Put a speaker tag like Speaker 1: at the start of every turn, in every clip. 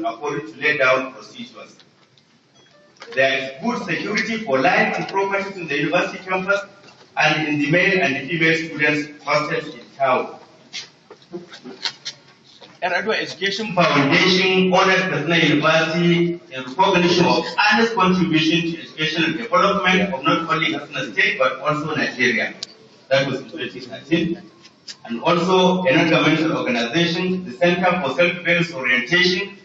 Speaker 1: according to laid down procedures. There is good security for life and property in the university campus and in the male and the female students hostels in town. Erado Education Foundation honors Katsina University in recognition of honest contribution to educational development of not only Katsina State but also Nigeria. That was in 2013. And also a non-governmental organization, the Center for Self-Defense Orientation,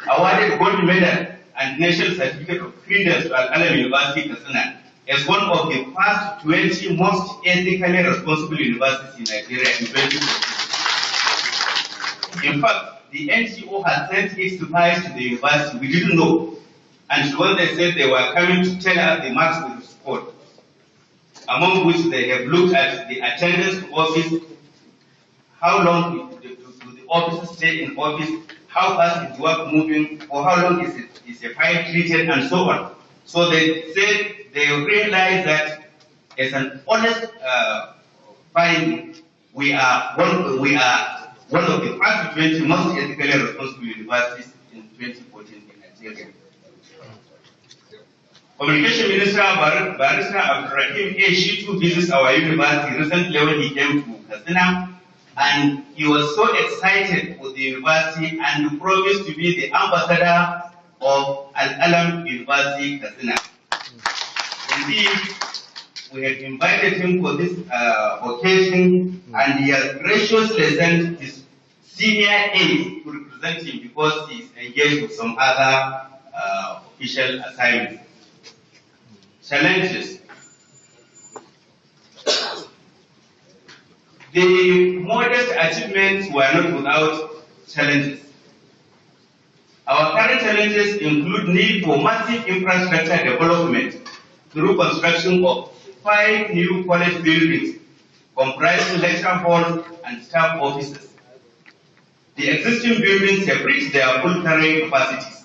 Speaker 1: awarded gold medal and national certificate of credence to AL-QALAM University Katsina as one of the first 20 most ethically responsible universities in Nigeria in 2014. In fact, the NGO had sent its supplies to the university. We didn't know. And when they said they were coming to tell us the marks we scored, among which they have looked at the attendance to office, how long do the officers stay in office, how fast is work moving, for how long is a file treated, and so on. So they said they realized that as an honest finding, we are one of the first 20 most ethically responsible universities in 2014 in Nigeria. Communication Minister Barrister Abdurrahim A. Shitu visits our university recently when he came to Katsina, and he was so excited for the university and promised to be the ambassador of AL-QALAM University Katsina. Indeed, we have invited him for this occasion, and he has graciously sent his senior aides to represent him because he is engaged with some other official assignments. Challenges. The modest achievements were not without challenges. Our current challenges include need for massive infrastructure development through construction of 5 new college buildings comprising lecture halls and staff offices. The existing buildings have reached their full carrying capacities.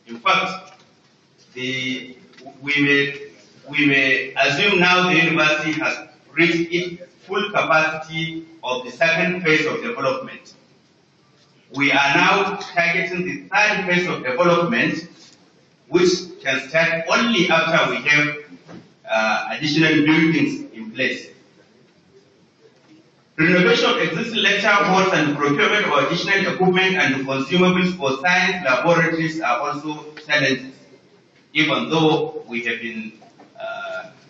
Speaker 1: In fact, we may assume now the university has reached its full capacity of the second phase of development. We are now targeting the third phase of development, which can start only after we have additional buildings in place. Renovation of existing lecture halls and procurement of additional equipment and consumables for science laboratories are also challenges, even though we have been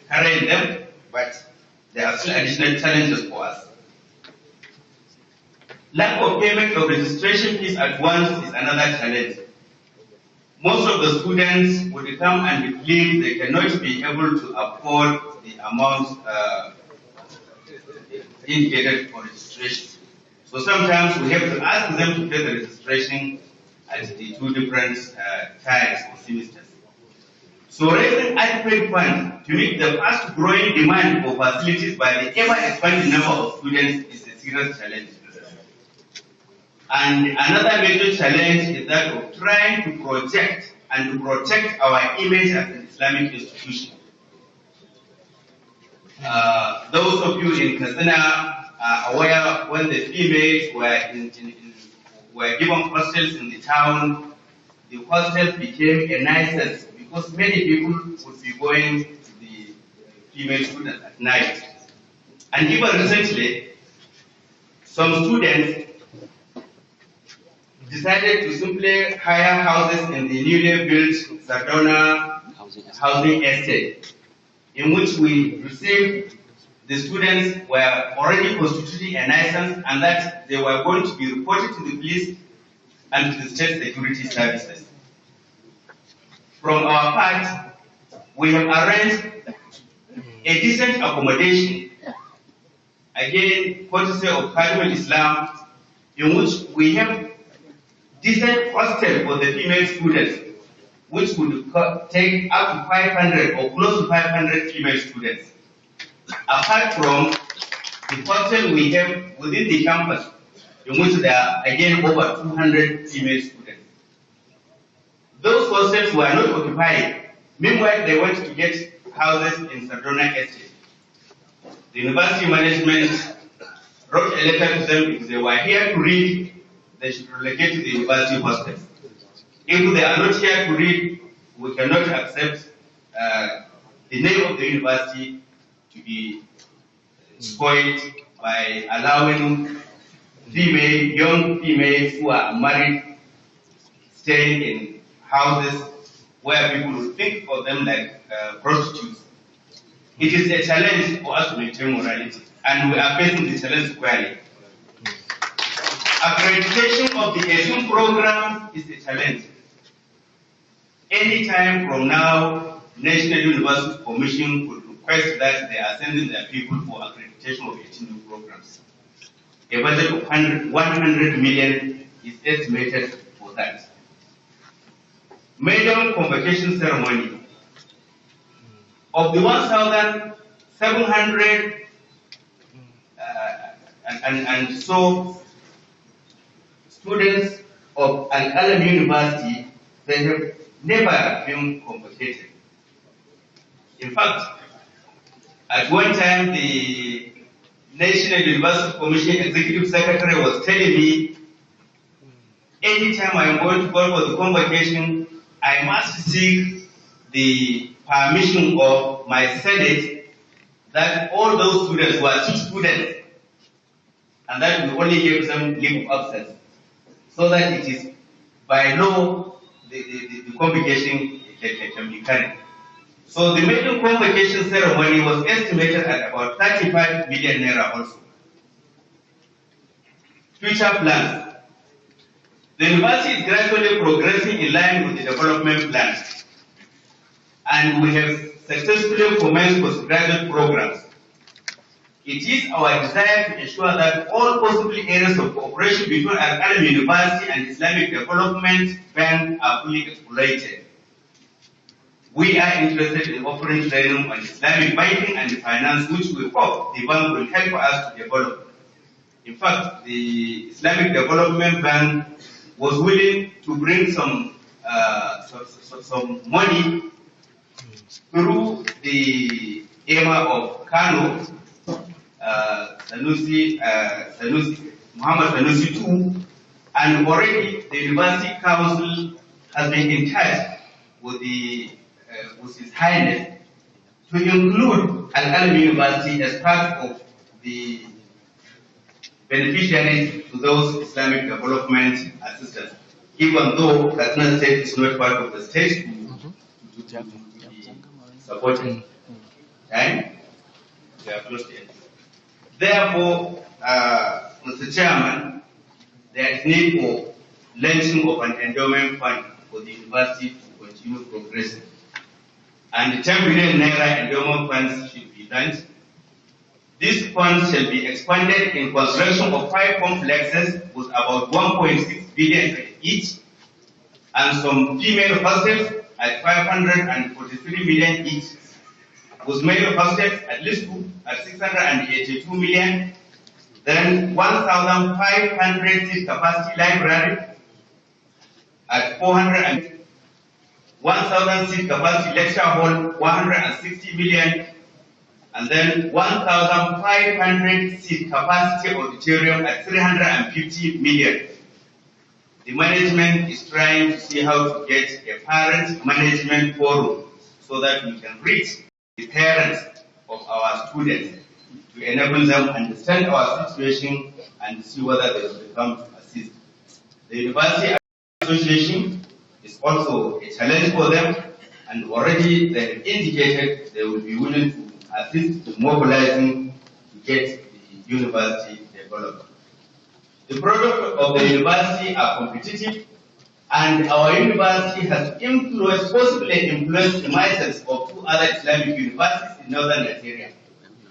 Speaker 1: carrying them, but there are still additional challenges for us. Lack of payment of registration fees at once is another challenge. Most of the students would come and declare they cannot be able to afford the amount indicated for registration. So sometimes we have to ask them to pay the registration at the 2 different times or semesters. So raising adequate funds to meet the fast growing demand for facilities by the ever expanding number of students is a serious challenge. And another major challenge is that of trying to project and to protect our image as an Islamic institution. Those of you in Katsina are aware when the females were given hostels in the town, the hostels became a nuisance because many people would be going to the female students at night. And even recently, some students decided to simply hire houses in the newly built Sardona housing estate, in which we received the students were already constituting a nuisance and that they were going to be reported to the police and to the state security services. From our part, we have arranged a decent accommodation, again, courtesy of Khalifah Islam, in which we have decent hostel for the female students, which would take up to 500 or close to 500 female students. Apart from the hostel we have within the campus, in which there are again over 200 female students. Those hostels were not occupied. Meanwhile, they went to get houses in Sardona Estate. The university management wrote a letter to them because they were here to read, they should relocate to the university hostels. If they are not here to read, we cannot accept the name of the university to be spoiled by allowing young females who are married staying in houses where people will think of them like prostitutes. It is a challenge for us to maintain morality, and we are facing the challenge squarely. Accreditation of the ASUM program is a challenge. Anytime from now, National University Commission could request that they are sending their people for accreditation of 18 new programs. A budget of 100 million is estimated for that. Maiden convocation ceremony. Of the 1,700 and so students of AL-QALAM University, they have never been convocated. In fact, at one time, the National University Commission Executive Secretary was telling me, anytime I am going to call for the convocation, I must seek the permission of my Senate that all those students were 6 students, and that we only give them leave of absence, so that it is by law the convocation can be carried. So the maiden convocation ceremony was estimated at about 35 million naira also. Future plans. The university is gradually progressing in line with the development plans, and we have successfully commenced postgraduate programs. It is our desire to ensure that all possible areas of cooperation between AL-QALAM University and Islamic Development Bank are fully exploited. We are interested in offering training on Islamic banking and finance, which we hope the bank will help us to develop. In fact, the Islamic Development Bank was willing to bring some money through the Emir of Kano, Muhammad Sanusi II, and already the University Council has been in touch with His Highness to include AL-QALAM University as part of the beneficiaries to those Islamic development assistance, even though Katsina State is not part of the state to be supported. And we are close to it. Therefore, Mr. Chairman, there is need for launching of an endowment fund for the university to continue progressing. And the 10 billion naira endowment funds should be launched. These funds shall be expanded in construction of 5 complexes with about 1.6 billion each, and some female hostels at 543 million each, with male hostels at least 2 at 682 million, then 1,500 seat capacity library at 400, 1,000 seat capacity lecture hall 160 million, and then 1,500 seat capacity auditorium at 350 million. The management is trying to see how to get a parent management forum so that we can reach the parents of our students to enable them understand our situation and see whether they will come to assist. The University Association is also a challenge for them, and already they have indicated they will be willing to assist in mobilizing to get the university developed. The products of the university are competitive, and our university has possibly influenced the mindsets of 2 other Islamic universities in northern Nigeria.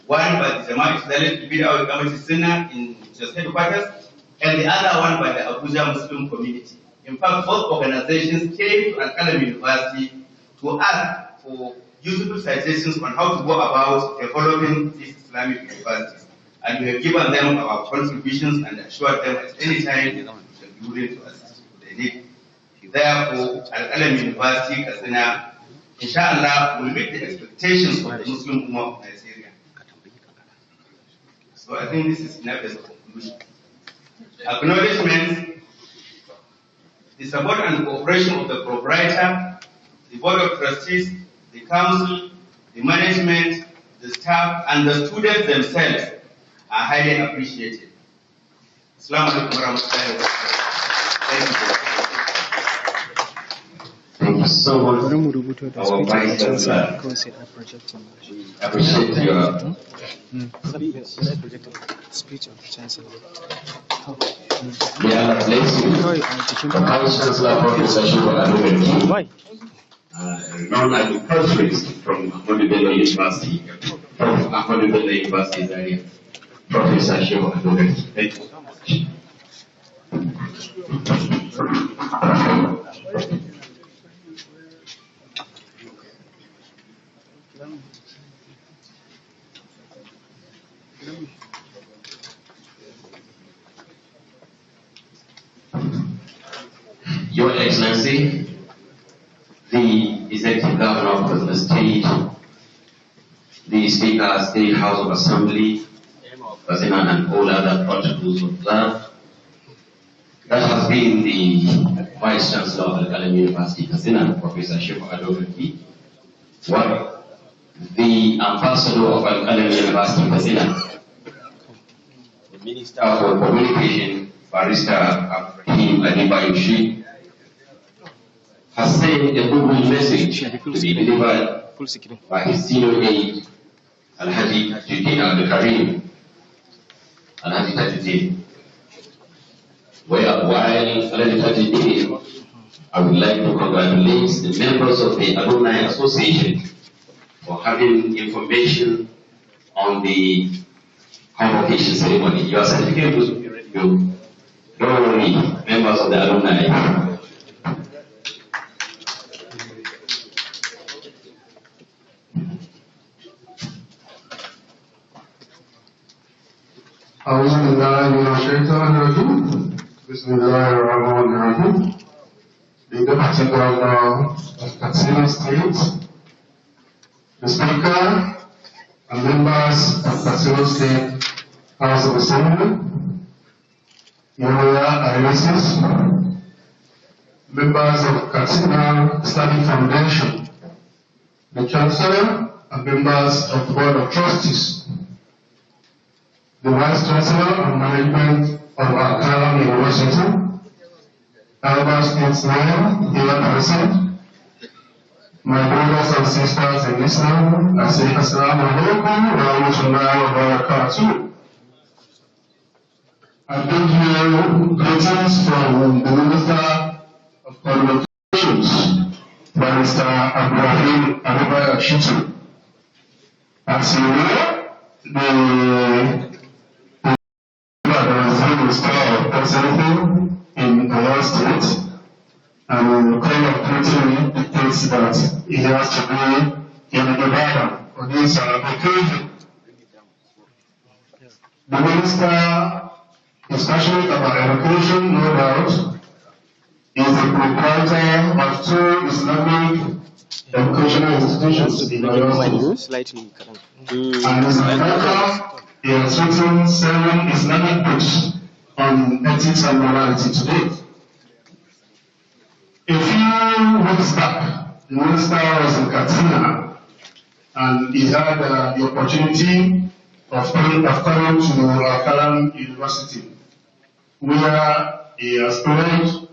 Speaker 1: One by the Jamaat Islamic Bid'ah Committee Sunnah in just headquarters, and the other one by the Abuja Muslim community. In fact, both organizations came to AL-QALAM University to ask for useful suggestions on how to go about developing these Islamic universities. And we have given them our contributions and assured them at any time they shall be willing to assist if they need. Therefore, AL-QALAM University, Katsina, inshallah, will meet the expectations of the Muslim Ummah of Nigeria. So I think this is enough as a conclusion. Acknowledgements. the support and cooperation of the proprietor, the board of trustees, the council, the management, the staff, and the students themselves are highly appreciated. Assalamu alaikum warahmatullahi wabarakatuh.
Speaker 2: Thank you so much. Our Vice Chancellor, appreciate your
Speaker 3: speech of the Chancellor.
Speaker 2: May Allah bless you. The Vice Chancellor, Professor Shubha Adobeki, renowned agriculturist from Ahmadu Bello University, Zaria, Professor Shubha Adobeki. Thank you so much. Your Excellency, the Executive Governor of the State, the Speaker, State House of Assembly, President, and all other protocols observed, that has been the Vice Chancellor of Al-QALAM University, Katsina, Professor Shubha Adobeki, what the Ambassador of Al-QALAM University, Katsina, the Minister for Communication, Barrister Abdurrahim Adibayushi, has sent a goodwill message to be delivered by his senior aide, Al-Hadi Tajuddin Al-Karim, Al-Hadi Tajuddin. While Al-Hadi Tajuddin, I would like to congratulate the members of the Alumni Association for having information on the convocation ceremony. Your certificate was with you. Don't worry, members of the alumni.
Speaker 4: أعوذ بالله من الشيطان الرجيم بسم الله الرحمن الرحيم. The Deputy Governor of Katsina State, the Speaker and members of Katsina State House of Assembly, your royal highnesses, members of Katsina Study Foundation, the Chancellor and members of the Board of Trustees, the Vice Chancellor and management of Al-QALAM University, elder statesmen here present, my brothers and sisters in Islam, I say Assalamu alaikum wa rahmatullahi wa barakatuh. I bring you greetings from the Minister of Communications, Barrister Abdurrahim Adibayushi. As you know, in Oyo State, and the call of duty dictates that he has to be in Ibadan on this occasion. The Minister is passionate about education, no doubt. He is the proprietor of two Islamic educational institutions in Oyo State. And as a matter, he has written 7 Islamic books on ethics and morality today. A few weeks back, the minister was in Katsina and he had the opportunity of coming to Al-QALAM University, where he aspired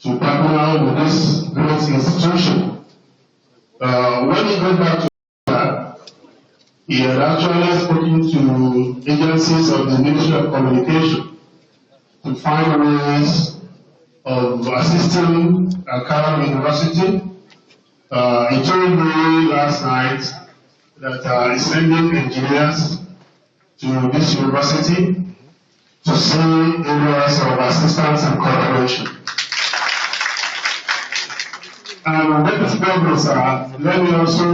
Speaker 4: to partner with this great institution. When he got back to that, he had actually spoken to agencies of the Ministry of Communication to find ways of assisting Al-QALAM University. He told me last night that he's sending engineers to this university to see areas of assistance and cooperation. And let us progress, let me also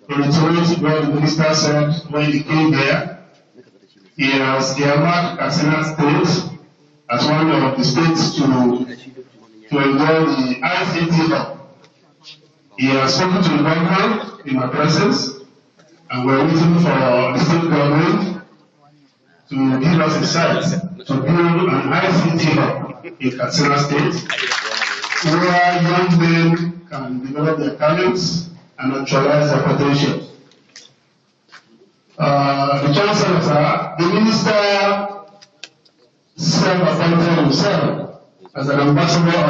Speaker 4: reiterate what the minister said when he came there. He has earmarked Katsina State as one of the states to enjoy the ICT hub. He has spoken to the government in my presence, and we're waiting for the state government to give us a site to build an ICT hub in Katsina State, where young men can develop their talents and actualize their potential. The Chancellor, sir, the Minister self-appointed himself as an ambassador of